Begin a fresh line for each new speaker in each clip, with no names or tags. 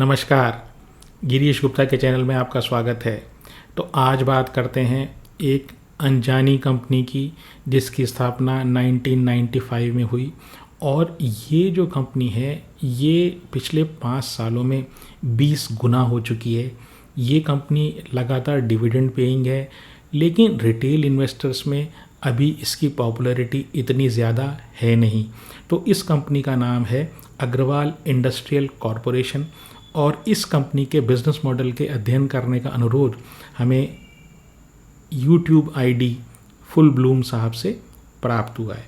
नमस्कार, गिरीश गुप्ता के चैनल में आपका स्वागत है। तो आज बात करते हैं एक अनजानी कंपनी की जिसकी स्थापना 1995 में हुई और ये जो कंपनी है ये पिछले 5 सालों में 20 गुना हो चुकी है। ये कंपनी लगातार डिविडेंड पेइंग है, लेकिन रिटेल इन्वेस्टर्स में अभी इसकी पॉपुलैरिटी इतनी ज़्यादा है नहीं। तो इस कंपनी का नाम है अग्रवाल इंडस्ट्रियल कॉरपोरेशन और इस कंपनी के बिज़नेस मॉडल के अध्ययन करने का अनुरोध हमें यूट्यूब आईडी फुल ब्लूम साहब से प्राप्त हुआ है।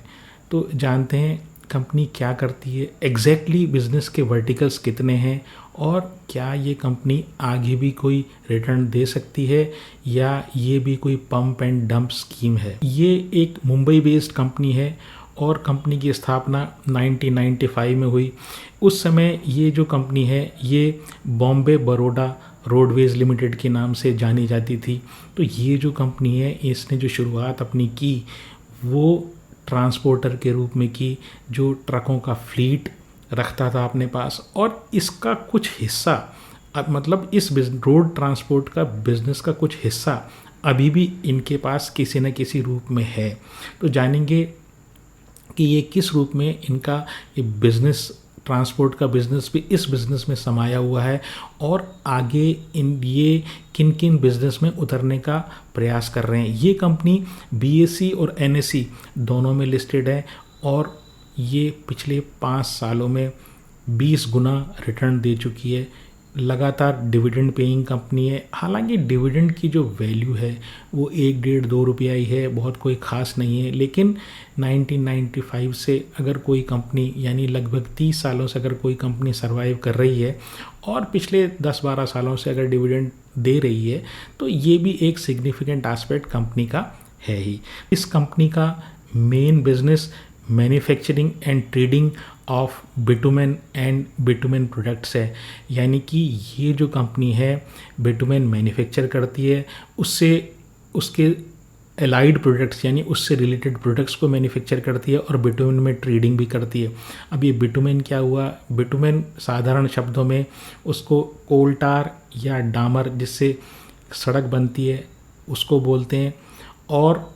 तो जानते हैं कंपनी क्या करती है, एग्जैक्टली बिजनेस के वर्टिकल्स कितने हैं और क्या ये कंपनी आगे भी कोई रिटर्न दे सकती है या ये भी कोई पंप एंड डंप स्कीम है। ये एक मुंबई बेस्ड कंपनी है और कंपनी की स्थापना 1995 में हुई। उस समय ये जो कंपनी है ये बॉम्बे बड़ौदा रोडवेज लिमिटेड के नाम से जानी जाती थी। तो ये जो कंपनी है इसने जो शुरुआत अपनी की वो ट्रांसपोर्टर के रूप में की, जो ट्रकों का फ्लीट रखता था अपने पास और इसका कुछ हिस्सा मतलब इस रोड ट्रांसपोर्ट का बिज़नेस का कुछ हिस्सा अभी भी इनके पास किसी न किसी रूप में है। तो जानेंगे कि ये किस रूप में इनका ये बिज़नेस, ट्रांसपोर्ट का बिज़नेस भी इस बिज़नेस में समाया हुआ है और आगे ये किन किन बिज़नेस में उतरने का प्रयास कर रहे हैं। ये कंपनी बीएसई और एनएसई दोनों में लिस्टेड है और ये पिछले 5 सालों में 20 गुना रिटर्न दे चुकी है। लगातार डिविडेंड पेइंग कंपनी है। हालांकि डिविडेंड की जो वैल्यू है वो 1-1.5-2 रुपया ही है, बहुत कोई ख़ास नहीं है। लेकिन 1995 से अगर कोई कंपनी यानी लगभग 30 सालों से अगर कोई कंपनी सर्वाइव कर रही है और पिछले 10-12 सालों से अगर डिविडेंड दे रही है तो ये भी एक सिग्निफिकेंट एस्पेक्ट कंपनी का है ही। इस कंपनी का main business manufacturing and trading of bitumen and bitumen products है। यानी कि ये जो कंपनी है बिटुमेन मैन्युफैक्चर करती है, उससे उसके एलाइड प्रोडक्ट्स यानी उससे रिलेटेड प्रोडक्ट्स को मैन्युफैक्चर करती है और बिटुमेन में ट्रेडिंग भी करती है। अब ये बिटुमेन क्या हुआ, बिटुमेन साधारण शब्दों में उसको कोल टार या डामर जिससे सड़क बनती है उसको बोलते हैं। और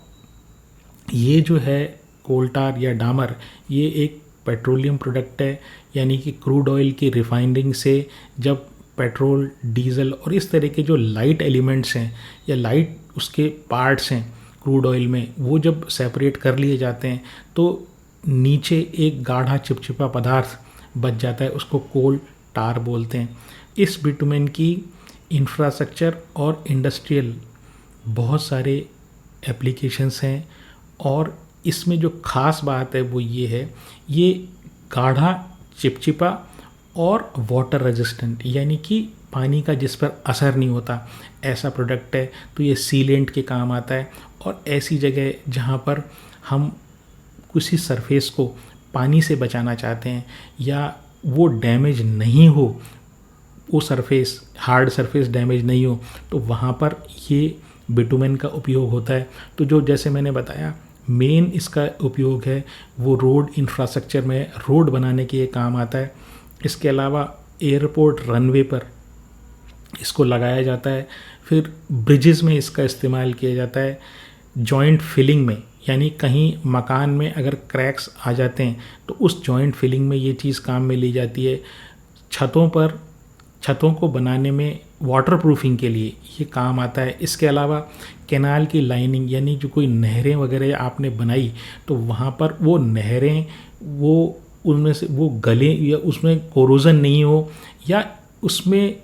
ये जो है कोल टार या डामर ये एक पेट्रोलियम प्रोडक्ट है, यानी कि क्रूड ऑयल की रिफाइनिंग से जब पेट्रोल, डीजल और इस तरह के जो लाइट एलिमेंट्स हैं या लाइट उसके पार्ट्स हैं क्रूड ऑयल में वो जब सेपरेट कर लिए जाते हैं तो नीचे एक गाढ़ा चिपचिपा पदार्थ बच जाता है, उसको कोल टार बोलते हैं। इस बिटुमेन की इंफ्रास्ट्रक्चर और इंडस्ट्रियल बहुत सारे एप्लीकेशंस हैं और इसमें जो ख़ास बात है वो ये है, ये गाढ़ा, चिपचिपा और वाटर रेजिस्टेंट यानी कि पानी का जिस पर असर नहीं होता ऐसा प्रोडक्ट है। तो ये सीलेंट के काम आता है और ऐसी जगह जहाँ पर हम किसी सरफेस को पानी से बचाना चाहते हैं या वो डैमेज नहीं हो, वो सरफेस हार्ड सरफेस डैमेज नहीं हो, तो वहाँ पर ये बिटुमेन का उपयोग होता है। तो जो जैसे मैंने बताया मेन इसका उपयोग है वो रोड इंफ्रास्ट्रक्चर में रोड बनाने के लिए काम आता है। इसके अलावा एयरपोर्ट रनवे पर इसको लगाया जाता है, फिर ब्रिजेस में इसका इस्तेमाल किया जाता है, जॉइंट फिलिंग में यानी कहीं मकान में अगर क्रैक्स आ जाते हैं तो उस जॉइंट फिलिंग में ये चीज़ काम में ली जाती है। छतों को बनाने में वाटर प्रूफिंग के लिए ये काम आता है। इसके अलावा कैनाल की लाइनिंग यानी जो कोई नहरें वगैरह आपने बनाई तो वहाँ पर वो नहरें वो उनमें से वो गले या उसमें कोरोजन नहीं हो या उसमें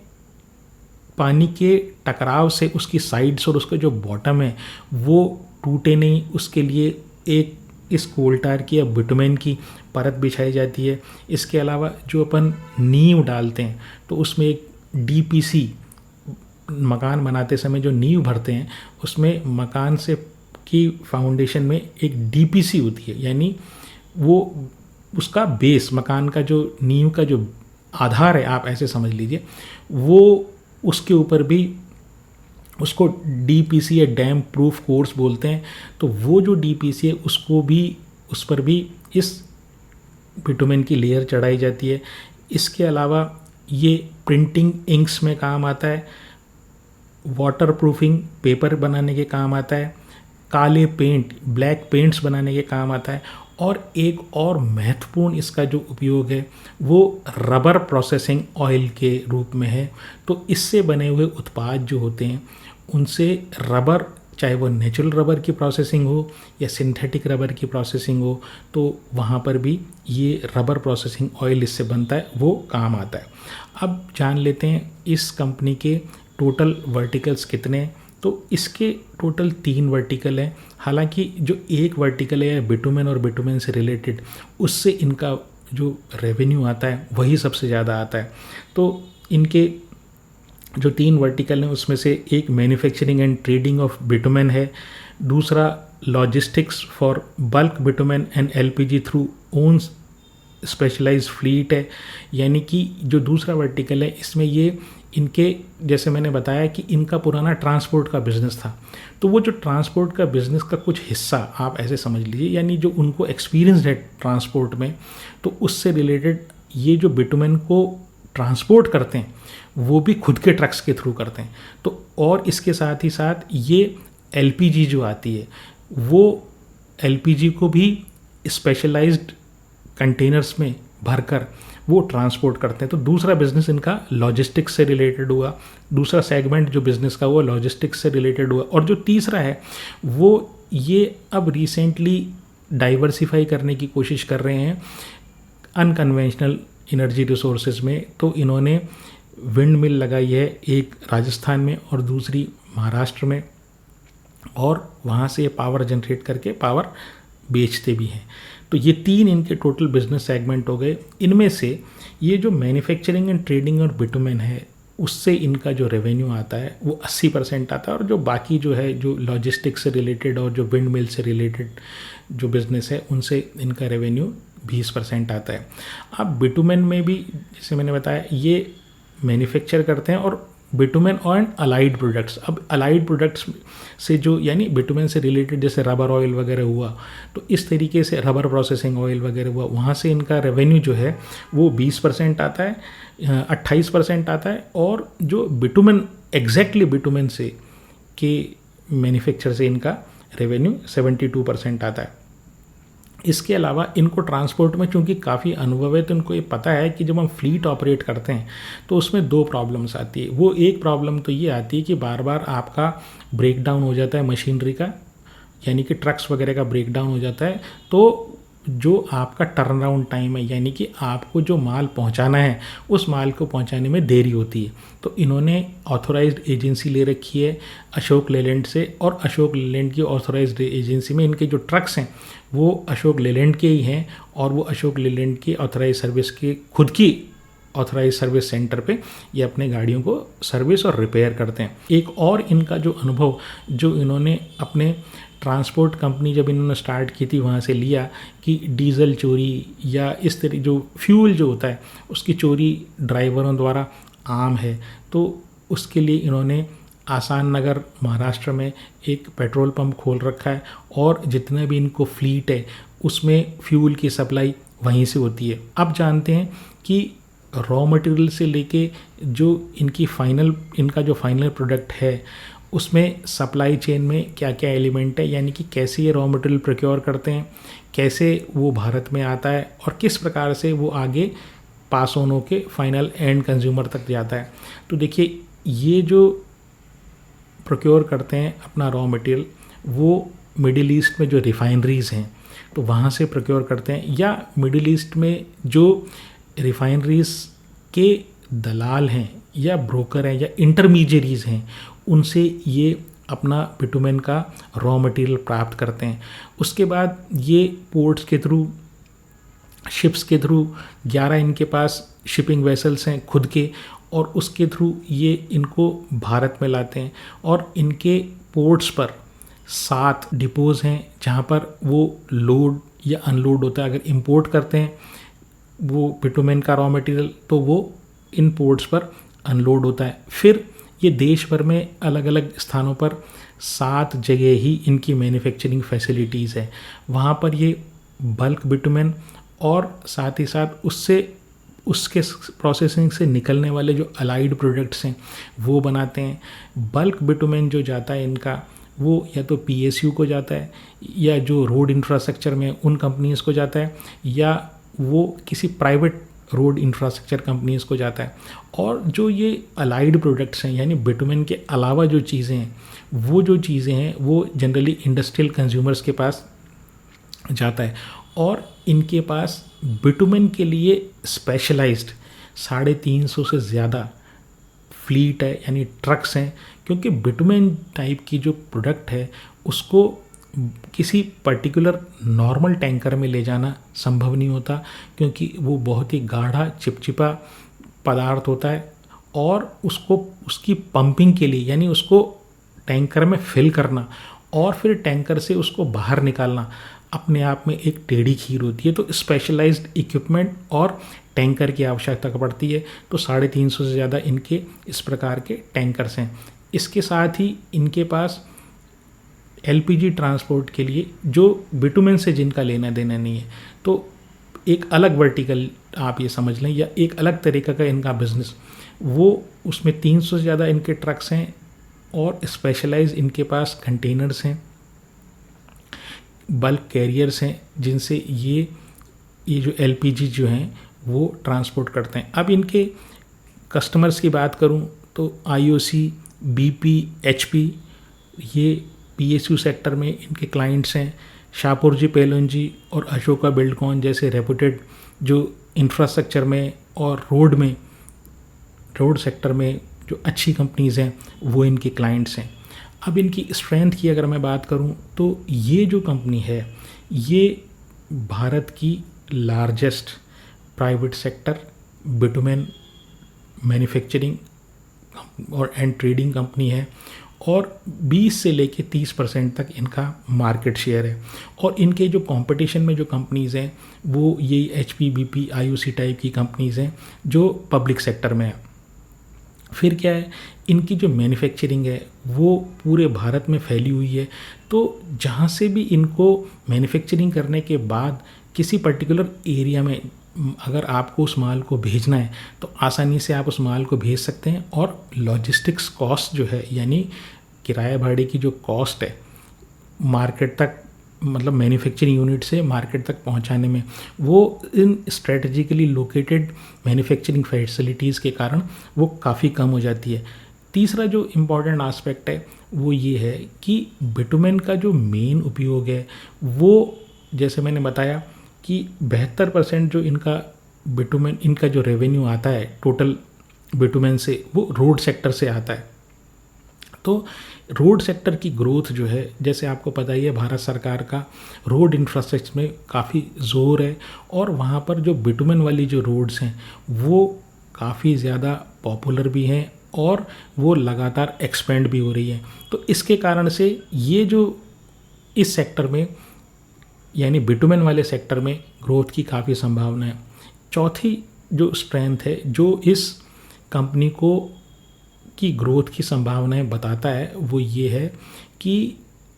पानी के टकराव से उसकी साइड्स और उसका जो बॉटम है वो टूटे नहीं, उसके लिए एक इस कोल टार की या बिटुमेन की परत बिछाई जाती है। इसके अलावा जो अपन नींव डालते हैं तो उसमें एक डीपीसी, मकान बनाते समय जो नींव भरते हैं उसमें मकान से की फाउंडेशन में एक डीपीसी होती है, यानी वो उसका बेस, मकान का जो नींव का जो आधार है आप ऐसे समझ लीजिए, वो उसके ऊपर भी उसको डीपीसी या डैम प्रूफ कोर्स बोलते हैं। तो वो जो डीपीसी है उसको भी उस पर भी इस बिटुमेन की लेयर चढ़ाई जाती है। इसके अलावा ये प्रिंटिंग इंक्स में काम आता है, वाटर प्रूफिंग पेपर बनाने के काम आता है, काले पेंट ब्लैक पेंट्स बनाने के काम आता है, और एक और महत्वपूर्ण इसका जो उपयोग है वो रबर प्रोसेसिंग ऑयल के रूप में है। तो इससे बने हुए उत्पाद जो होते हैं उनसे रबर, चाहे वो नेचुरल रबर की प्रोसेसिंग हो या सिंथेटिक रबर की प्रोसेसिंग हो, तो वहाँ पर भी ये रबर प्रोसेसिंग ऑयल इससे बनता है, वो काम आता है। अब जान लेते हैं इस कंपनी के टोटल वर्टिकल्स कितने हैं। तो इसके टोटल 3 वर्टिकल हैं। हालांकि जो एक वर्टिकल है बिटुमेन और बिटुमेन से रिलेटेड, उससे इनका जो रेवेन्यू आता है वही सबसे ज़्यादा आता है। तो इनके जो 3 वर्टिकल हैं उसमें से एक manufacturing and trading of bitumen है, दूसरा logistics for bulk bitumen and LPG through owns specialised fleet है। यानी कि जो दूसरा वर्टिकल है इसमें ये इनके, जैसे मैंने बताया कि इनका पुराना ट्रांसपोर्ट का बिज़नेस था, तो वो जो ट्रांसपोर्ट का बिज़नेस का कुछ हिस्सा आप ऐसे समझ लीजिए, यानी जो उनको एक्सपीरियंस है ट्रांसपोर्ट में, तो उससे रिलेटेड ये जो बिटुमेन को ट्रांसपोर्ट करते हैं वो भी खुद के ट्रक्स के थ्रू करते हैं। तो और इसके साथ ही साथ ये एलपीजी जो आती है वो एलपीजी को भी स्पेशलाइज्ड कंटेनर्स में भरकर वो ट्रांसपोर्ट करते हैं। तो दूसरा बिजनेस इनका लॉजिस्टिक्स से रिलेटेड हुआ, दूसरा सेगमेंट जो बिज़नेस का वो लॉजिस्टिक्स से रिलेटेड हुआ। और जो तीसरा है वो ये अब रिसेंटली डाइवर्सिफाई करने की कोशिश कर रहे हैं अनकन्वेंशनल एनर्जी रिसोर्सेज में। तो इन्होंने विंड मिल लगाई है, एक राजस्थान में और दूसरी महाराष्ट्र में, और वहाँ से ये पावर जनरेट करके पावर बेचते भी हैं। तो ये 3 इनके टोटल बिजनेस सेगमेंट हो गए। इनमें से ये जो मैन्युफैक्चरिंग एंड ट्रेडिंग और बिटुमेन है उससे इनका जो रेवेन्यू आता है वो 80% आता है, और जो बाकी जो है जो लॉजिस्टिक्स से रिलेटेड और जो विंड मिल से रिलेटेड जो बिज़नेस है उनसे इनका रेवेन्यू 20% आता है। अब बिटुमेन में भी जैसे मैंने बताया ये मैन्युफैक्चर करते हैं, और बिटुमेन और अलाइड प्रोडक्ट्स। अब अलाइड प्रोडक्ट्स से जो, यानी बिटुमेन से रिलेटेड जैसे रबर ऑयल वगैरह हुआ, तो इस तरीके से रबर प्रोसेसिंग ऑयल वगैरह हुआ, वहाँ से इनका रेवेन्यू जो है वो 20% आता है, 28% आता है। और जो बिटुमेन एग्जैक्टली बिटुमेन से के मैन्युफैक्चर से इनका रेवेन्यू 72% आता है। इसके अलावा इनको ट्रांसपोर्ट में चूंकि काफ़ी अनुभव है, तो इनको ये पता है कि जब हम फ्लीट ऑपरेट करते हैं तो उसमें 2 प्रॉब्लम्स आती है। वो एक प्रॉब्लम तो ये आती है कि बार बार आपका ब्रेक डाउन हो जाता है मशीनरी का, यानी कि ट्रक्स वगैरह का ब्रेक डाउन हो जाता है। तो जो आपका टर्न अराउंड टाइम है, यानी कि आपको जो माल पहुंचाना है उस माल को पहुंचाने में देरी होती है। तो इन्होंने ऑथोराइज्ड एजेंसी ले रखी है अशोक लेलैंड से, और अशोक लेलैंड की ऑथोराइज्ड एजेंसी में इनके जो ट्रक्स हैं वो अशोक लेलैंड के ही हैं, और वो अशोक लेलैंड की ऑथोराइज सर्विस के खुद की ऑथोराइज सर्विस सेंटर पे ये अपने गाड़ियों को सर्विस और रिपेयर करते हैं। एक और इनका जो अनुभव जो इन्होंने अपने ट्रांसपोर्ट कंपनी जब इन्होंने स्टार्ट की थी वहाँ से लिया कि डीजल चोरी या इस तरह जो फ्यूल जो होता है उसकी चोरी ड्राइवरों द्वारा आम है। तो उसके लिए इन्होंने आसान नगर महाराष्ट्र में एक पेट्रोल पंप खोल रखा है, और जितने भी इनको फ्लीट है उसमें फ्यूल की सप्लाई वहीं से होती है। अब जानते हैं कि रॉ मटेरियल से लेके जो इनका जो फाइनल प्रोडक्ट है उसमें सप्लाई चेन में क्या क्या एलिमेंट है, यानी कि कैसे ये रॉ मटेरियल प्रोक्योर करते हैं, कैसे वो भारत में आता है, और किस प्रकार से वो आगे पास ऑन होके फाइनल एंड कंज्यूमर तक जाता है। तो देखिए ये जो प्रोक्योर करते हैं अपना रॉ मटेरियल, वो मिडिल ईस्ट में जो रिफाइनरीज़ हैं तो वहाँ से प्रोक्योर करते हैं, या मिडिल ईस्ट में जो रिफाइनरीज़ के दलाल हैं या ब्रोकर हैं या इंटरमीडियरीज़ हैं उनसे ये अपना बिटुमेन का रॉ मटेरियल प्राप्त करते हैं। उसके बाद ये पोर्ट्स के थ्रू, शिप्स के थ्रू, 11 इनके पास शिपिंग वेसल्स हैं खुद के, और उसके थ्रू ये इनको भारत में लाते हैं। और इनके पोर्ट्स पर 7 डिपोज हैं जहाँ पर वो लोड या अनलोड होता है। अगर इंपोर्ट करते हैं वो बिटुमेन का रॉ मटेरियल तो वो इन पोर्ट्स पर अनलोड होता है। फिर ये देश भर में अलग अलग स्थानों पर 7 जगह ही इनकी मैन्युफैक्चरिंग फैसिलिटीज़ है। वहाँ पर ये बल्क बिटुमेन और साथ ही साथ उससे उसके प्रोसेसिंग से निकलने वाले जो अलाइड प्रोडक्ट्स हैं वो बनाते हैं। बल्क बिटुमेन जो जाता है इनका, वो या तो पीएसयू को जाता है, या जो रोड इंफ्रास्ट्रक्चर में उन कंपनीज को जाता है, या वो किसी प्राइवेट रोड इंफ्रास्ट्रक्चर कंपनीज को जाता है। और जो ये अलाइड प्रोडक्ट्स हैं यानी बिटुमेन के अलावा जो चीज़ें हैं, वो जो चीज़ें हैं वो जनरली इंडस्ट्रियल कंज्यूमर्स के पास जाता है। और इनके पास बिटुमेन के लिए स्पेशलाइज्ड 350 से ज़्यादा फ्लीट है यानी ट्रक्स हैं, क्योंकि बिटुमेन टाइप की जो प्रोडक्ट है उसको किसी पर्टिकुलर नॉर्मल टैंकर में ले जाना संभव नहीं होता, क्योंकि वो बहुत ही गाढ़ा चिपचिपा पदार्थ होता है। और उसको उसकी पंपिंग के लिए यानी उसको टैंकर में फिल करना और फिर टैंकर से उसको बाहर निकालना अपने आप में एक टेढ़ी खीर होती है। तो स्पेशलाइज्ड इक्विपमेंट और टैंकर की आवश्यकता पड़ती है। तो 350 से ज़्यादा इनके इस प्रकार के टैंकर्स हैं। इसके साथ ही इनके पास एलपीजी ट्रांसपोर्ट के लिए जो बिटुमेन से जिनका लेना देना नहीं है, तो एक अलग वर्टिकल आप ये समझ लें या एक अलग तरीका का इनका बिजनेस, वो उसमें 300 से ज़्यादा इनके ट्रक्स हैं और स्पेशलाइज इनके पास कंटेनर्स हैं, बल्क कैरियर्स हैं, जिनसे ये जो एलपीजी जो हैं वो ट्रांसपोर्ट करते हैं। अब इनके कस्टमर्स की बात करूं तो आईओसी, बीपी, एचपी, ये पीएसयू सेक्टर में इनके क्लाइंट्स हैं। शाहपुरजी पेलोनजी और अशोका बिल्डकॉन जैसे रेपुटेड जो इंफ्रास्ट्रक्चर में और रोड सेक्टर में जो अच्छी कंपनीज़ हैं वो इनके क्लाइंट्स हैं। अब इनकी स्ट्रेंथ की अगर मैं बात करूं तो ये जो कंपनी है ये भारत की largest private sector bitumen manufacturing और ट्रेडिंग कंपनी है, और 20 से लेके 30% तक इनका मार्केट शेयर है। और इनके जो कंपटीशन में जो कंपनीज़ हैं वो ये एचपी, बीपी, आईओसी टाइप की कंपनीज़ हैं जो पब्लिक सेक्टर में है। फिर क्या है, इनकी जो मैन्युफैक्चरिंग है वो पूरे भारत में फैली हुई है। तो जहाँ से भी इनको मैन्युफैक्चरिंग करने के बाद किसी पर्टिकुलर एरिया में अगर आपको उस माल को भेजना है तो आसानी से आप उस माल को भेज सकते हैं। और लॉजिस्टिक्स कॉस्ट जो है यानी किराया भाड़े की जो कॉस्ट है मार्केट तक, मतलब मैन्युफैक्चरिंग यूनिट से मार्केट तक पहुंचाने में, वो इन स्ट्रेटजिकली लोकेटेड मैन्युफैक्चरिंग फैसिलिटीज़ के कारण वो काफ़ी कम हो जाती है। तीसरा जो इम्पॉर्टेंट आस्पेक्ट है वो ये है कि बिटुमेन का जो मेन उपयोग है वो, जैसे मैंने बताया कि 72% जो इनका बिटुमेन, इनका जो रेवेन्यू आता है टोटल बिटुमेन से, वो रोड सेक्टर से आता है। तो रोड सेक्टर की ग्रोथ जो है, जैसे आपको पता ही है भारत सरकार का रोड इंफ्रास्ट्रक्चर में काफ़ी ज़ोर है, और वहाँ पर जो बिटुमेन वाली जो रोड्स हैं वो काफ़ी ज़्यादा पॉपुलर भी हैं और वो लगातार एक्सपेंड भी हो रही है। तो इसके कारण से ये जो इस सेक्टर में यानी बिटुमेन वाले सेक्टर में ग्रोथ की काफ़ी संभावना है। चौथी जो स्ट्रेंथ है जो इस कंपनी को की ग्रोथ की संभावनाएं बताता है वो ये है कि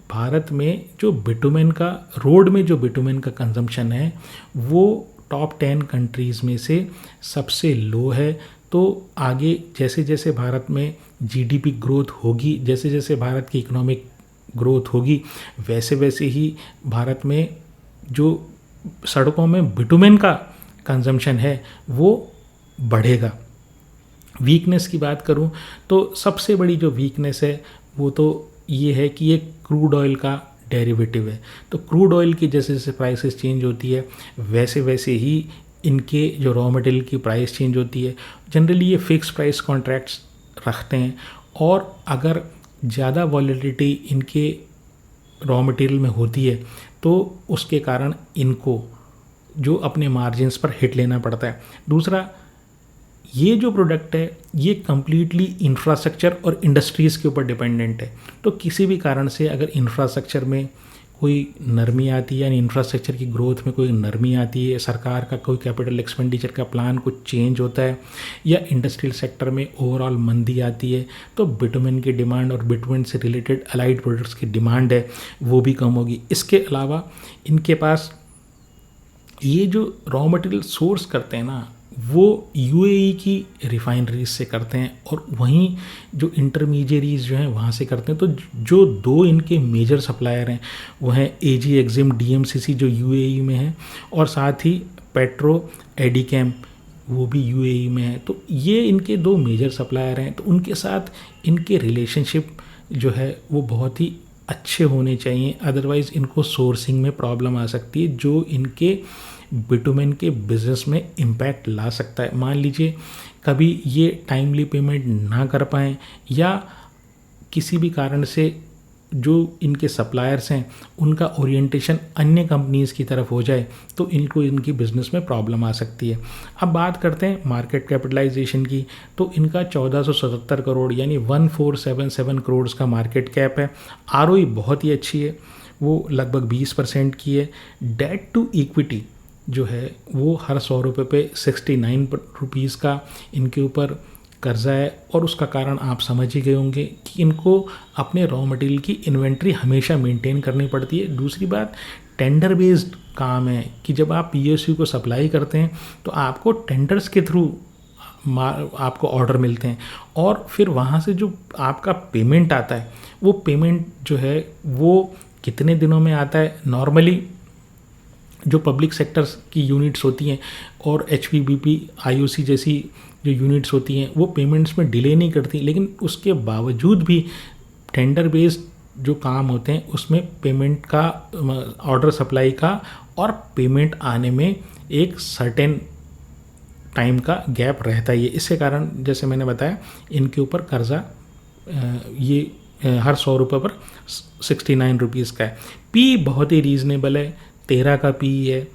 भारत में जो बिटुमेन का, रोड में जो बिटुमेन का कंजम्पशन है वो टॉप 10 कंट्रीज़ में से सबसे लो है। तो आगे जैसे जैसे भारत में जीडीपी ग्रोथ होगी, जैसे जैसे भारत की इकोनॉमिक ग्रोथ होगी, वैसे वैसे ही भारत में जो सड़कों में बिटुमेन का कंजम्पशन है वो बढ़ेगा। वीकनेस की बात करूं तो सबसे बड़ी जो वीकनेस है वो तो ये है कि ये क्रूड ऑयल का डेरिवेटिव है। तो क्रूड ऑयल की जैसे जैसे प्राइसेस चेंज होती है वैसे वैसे ही इनके जो रॉ मटेरियल की प्राइस चेंज होती है। जनरली ये फिक्स प्राइस कॉन्ट्रैक्ट्स रखते हैं, और अगर ज़्यादा वॉलेटिलिटी इनके रॉ मटेरियल में होती है तो उसके कारण इनको जो अपने मार्जिन्स पर हिट लेना पड़ता है। दूसरा, ये जो प्रोडक्ट है ये कम्प्लीटली इंफ्रास्ट्रक्चर और इंडस्ट्रीज़ के ऊपर डिपेंडेंट है। तो किसी भी कारण से अगर इंफ्रास्ट्रक्चर में कोई नरमी आती है, यानी इंफ्रास्ट्रक्चर की ग्रोथ में कोई नरमी आती है, सरकार का कोई कैपिटल एक्सपेंडिचर का प्लान कुछ चेंज होता है, या इंडस्ट्रियल सेक्टर में ओवरऑल मंदी आती है, तो बिटुमेन की डिमांड और बिटुमेन से रिलेटेड अलाइड प्रोडक्ट्स की डिमांड है वो भी कम होगी। इसके अलावा इनके पास ये जो रॉ मटेरियल सोर्स करते हैं ना वो यूएई की रिफाइनरीज से करते हैं और वहीं जो इंटरमीडियरीज जो हैं वहाँ से करते हैं। तो जो दो इनके मेजर सप्लायर हैं वो हैं एजी एक्जिम डीएमसीसी जो यूएई में है, और साथ ही पेट्रो एडिकैम वो भी यूएई में है। तो ये इनके दो मेजर सप्लायर हैं, तो उनके साथ इनके रिलेशनशिप जो है वो बहुत ही अच्छे होने चाहिए, अदरवाइज़ इनको सोर्सिंग में प्रॉब्लम आ सकती है जो इनके बिटुमेन के बिज़नेस में इम्पैक्ट ला सकता है। मान लीजिए कभी ये टाइमली पेमेंट ना कर पाएँ या किसी भी कारण से जो इनके सप्लायर्स हैं उनका ओरिएंटेशन अन्य कंपनीज़ की तरफ हो जाए तो इनको इनकी बिज़नेस में प्रॉब्लम आ सकती है। अब बात करते हैं मार्केट कैपिटलाइजेशन की, तो इनका 1477 करोड़ यानी 1477 करोड़ का मार्केट कैप है। आरओई बहुत ही अच्छी है, वो लगभग 20% की है। डेट टू इक्विटी जो है वो हर 100 रुपये पे 69 रुपीज़ का इनके ऊपर कर्जा है, और उसका कारण आप समझ ही गए होंगे कि इनको अपने रॉ मटेरियल की इन्वेंट्री हमेशा मेंटेन करनी पड़ती है। दूसरी बात, टेंडर बेस्ड काम है कि जब आप पीएसयू को सप्लाई करते हैं तो आपको टेंडर्स के थ्रू आपको ऑर्डर मिलते हैं, और फिर वहाँ से जो आपका पेमेंट आता है वो पेमेंट जो है वो कितने दिनों में आता है। नॉर्मली जो पब्लिक सेक्टर्स की यूनिट्स होती हैं और एचपीबीपी आईओसी जैसी जो यूनिट्स होती हैं वो पेमेंट्स में डिले नहीं करती, लेकिन उसके बावजूद भी टेंडर बेस्ड जो काम होते हैं उसमें पेमेंट का, ऑर्डर सप्लाई का और पेमेंट आने में एक सर्टेन टाइम का गैप रहता ही है। इसके कारण जैसे मैंने बताया इनके ऊपर कर्जा ये हर 100 रुपये पर 69 रुपीज़ का है। पी बहुत ही रीज़नेबल है, 13 का पी है।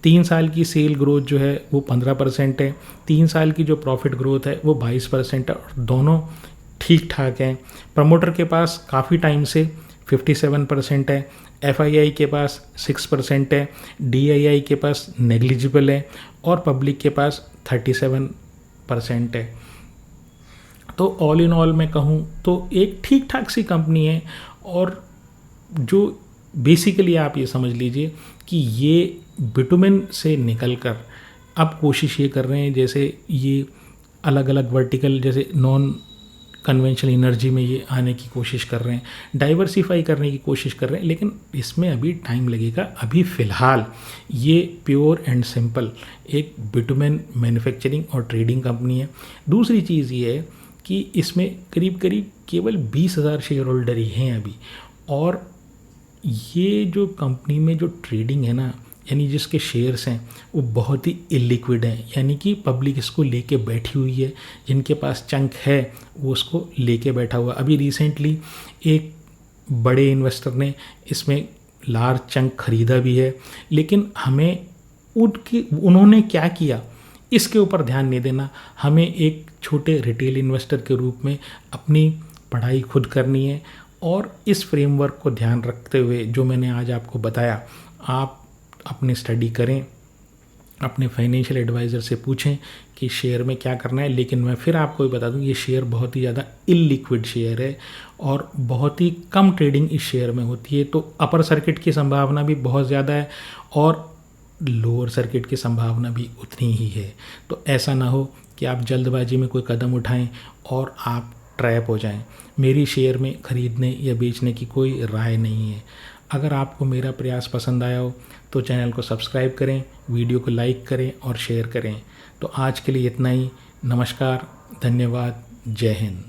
3 साल की सेल ग्रोथ जो है वो 15% है, 3 साल की जो प्रॉफिट ग्रोथ है वो 22% है, और दोनों ठीक ठाक हैं। प्रमोटर के पास काफ़ी टाइम से 57% है, एफआईआई के पास 6% है, डीआईआई के पास नेग्लिजिबल है, और पब्लिक के पास 37% है। तो ऑल इन ऑल मैं कहूँ तो एक ठीक ठाक सी कंपनी है, और जो बेसिकली आप ये समझ लीजिए कि ये बिटुमेन से निकलकर अब कोशिश ये कर रहे हैं, जैसे ये अलग अलग वर्टिकल जैसे नॉन कन्वेंशनल एनर्जी में ये आने की कोशिश कर रहे हैं, डाइवर्सिफाई करने की कोशिश कर रहे हैं, लेकिन इसमें अभी टाइम लगेगा। अभी फ़िलहाल ये प्योर एंड सिंपल एक बिटुमेन मैन्युफैक्चरिंग और ट्रेडिंग कंपनी है। दूसरी चीज़ ये है कि इसमें करीब करीब केवल 20,000 शेयर होल्डर ही हैं अभी, और ये जो कंपनी में जो ट्रेडिंग है ना, यानी जिसके शेयर्स हैं वो बहुत ही इलिक्विड हैं, यानी कि पब्लिक इसको लेके बैठी हुई है, जिनके पास चंक है वो उसको लेके बैठा हुआ। अभी रिसेंटली एक बड़े इन्वेस्टर ने इसमें लार्ज चंक खरीदा भी है, लेकिन हमें उन्होंने क्या किया इसके ऊपर ध्यान नहीं देना। हमें एक छोटे रिटेल इन्वेस्टर के रूप में अपनी पढ़ाई खुद करनी है, और इस फ्रेमवर्क को ध्यान रखते हुए जो मैंने आज आपको बताया, आप अपनी स्टडी करें, अपने फाइनेंशियल एडवाइज़र से पूछें कि शेयर में क्या करना है। लेकिन मैं फिर आपको बता दूं, ये शेयर बहुत ही ज़्यादा इलिक्विड शेयर है और बहुत ही कम ट्रेडिंग इस शेयर में होती है। तो अपर सर्किट की संभावना भी बहुत ज़्यादा है और लोअर सर्किट की संभावना भी उतनी ही है। तो ऐसा ना हो कि आप जल्दबाजी में कोई कदम उठाएं और आप ट्रैप हो जाएं। मेरी शेयर में ख़रीदने या बेचने की कोई राय नहीं है। अगर आपको मेरा प्रयास पसंद आया हो तो चैनल को सब्सक्राइब करें, वीडियो को लाइक करें और शेयर करें। तो आज के लिए इतना ही। नमस्कार, धन्यवाद, जय हिंद।